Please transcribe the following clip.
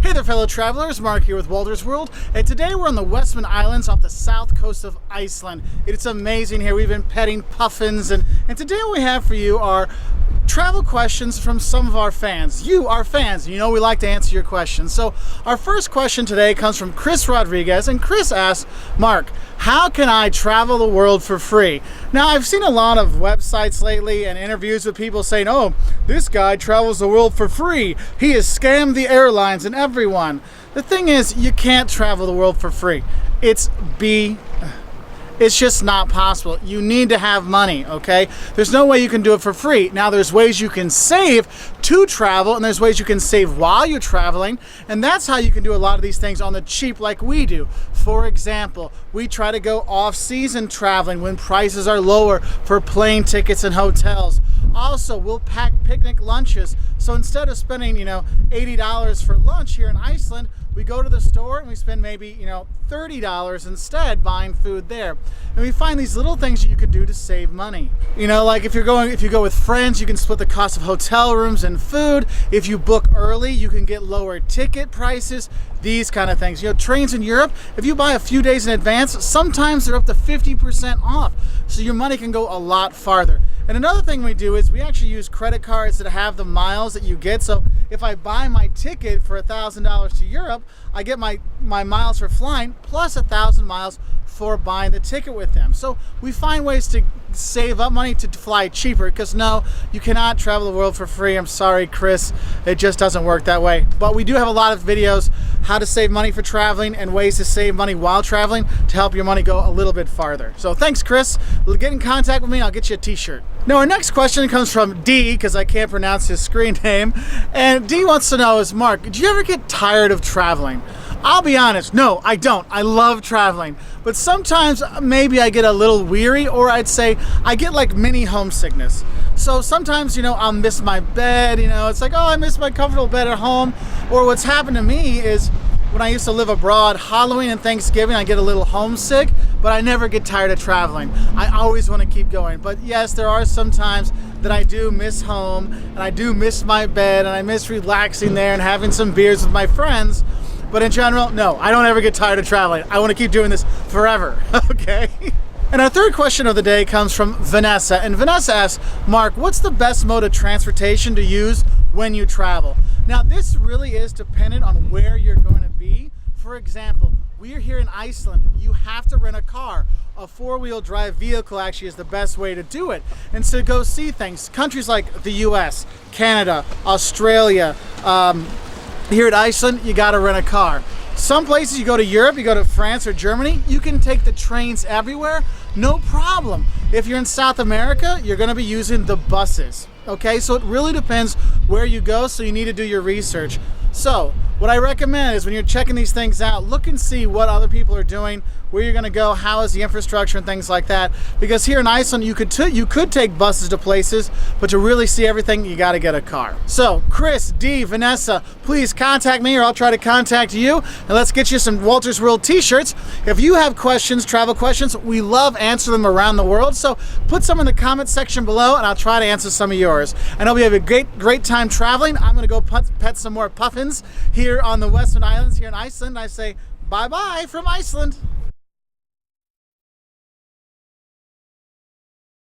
Hey there, fellow travelers. Mark here with Wolters World, and today we're on the Westman Islands off the south coast of Iceland. It's amazing here. We've been petting puffins, and today what we have for you are travel questions from some of our fans. You, our fans, you know we like to answer your questions. So our first question today comes from Cris Rodrigues, and Cris asks, Mark, how can I travel the world for free? Now, I've seen a lot of websites lately and interviews with people saying, oh, this guy travels the world for free. He has scammed the airlines and everyone. The thing is, you can't travel the world for free. It's just not possible. You need to have money, okay? There's no way you can do it for free. Now, there's ways you can save to travel, and there's ways you can save while you're traveling, and that's how you can do a lot of these things on the cheap like we do. For example, we try to go off-season traveling when prices are lower for plane tickets and hotels. Also, we'll pack picnic lunches. So instead of spending, $80 for lunch here in Iceland, we go to the store and we spend maybe, $30 instead buying food there. And we find these little things that you can do to save money. Like if you go with friends, you can split the cost of hotel rooms and food. If you book early, you can get lower ticket prices, these kind of things. Trains in Europe, if you buy a few days in advance, sometimes they're up to 50% off. So your money can go a lot farther. And another thing we do is we actually use credit cards that have the miles that you get. So if I buy my ticket for $1,000 to Europe, I get my miles for flying plus 1,000 miles for buying the ticket with them. So we find ways to save up money to fly cheaper, because no, you cannot travel the world for free. I'm sorry, Cris, it just doesn't work that way. But we do have a lot of videos how to save money for traveling and ways to save money while traveling to help your money go a little bit farther. So thanks, Cris. Get in contact with me, I'll get you a t-shirt. Now our next question comes from D, because I can't pronounce his screen name, and D wants to know is, Mark, do you ever get tired of traveling? I'll be honest, no, I don't. I love traveling. But sometimes maybe I get a little weary, or I'd say I get like mini homesickness. So sometimes, I'll miss my bed, it's like, oh, I miss my comfortable bed at home. Or what's happened to me is when I used to live abroad, Halloween and Thanksgiving, I get a little homesick, but I never get tired of traveling. I always want to keep going. But yes, there are some times that I do miss home, and I do miss my bed, and I miss relaxing there and having some beers with my friends. But in general, no, I don't ever get tired of traveling. I want to keep doing this forever, okay? And our third question of the day comes from Vanessa. And Vanessa asks, Mark, what's the best mode of transportation to use when you travel? Now, this really is dependent on where you're going to be. For example, we are here in Iceland. You have to rent a car. A four-wheel drive vehicle actually is the best way to do it. And so go see things. Countries like the US, Canada, Australia, here at Iceland, you gotta rent a car. Some places, you go to Europe, you go to France or Germany, you can take the trains everywhere, no problem. If you're in South America, you're gonna be using the buses, okay? So it really depends where you go, so you need to do your research. So what I recommend is when you're checking these things out, look and see what other people are doing, where you're gonna go, how is the infrastructure and things like that. Because here in Iceland, you could take buses to places, but to really see everything, you gotta get a car. So Cris, D, Vanessa, please contact me or I'll try to contact you, and let's get you some Wolters World t-shirts. If you have questions, travel questions, we love answering them around the world. So put some in the comment section below and I'll try to answer some of yours. I know we have a great time traveling. I'm gonna go pet some more puffins here on the Westman Islands here in Iceland. I say bye-bye from Iceland.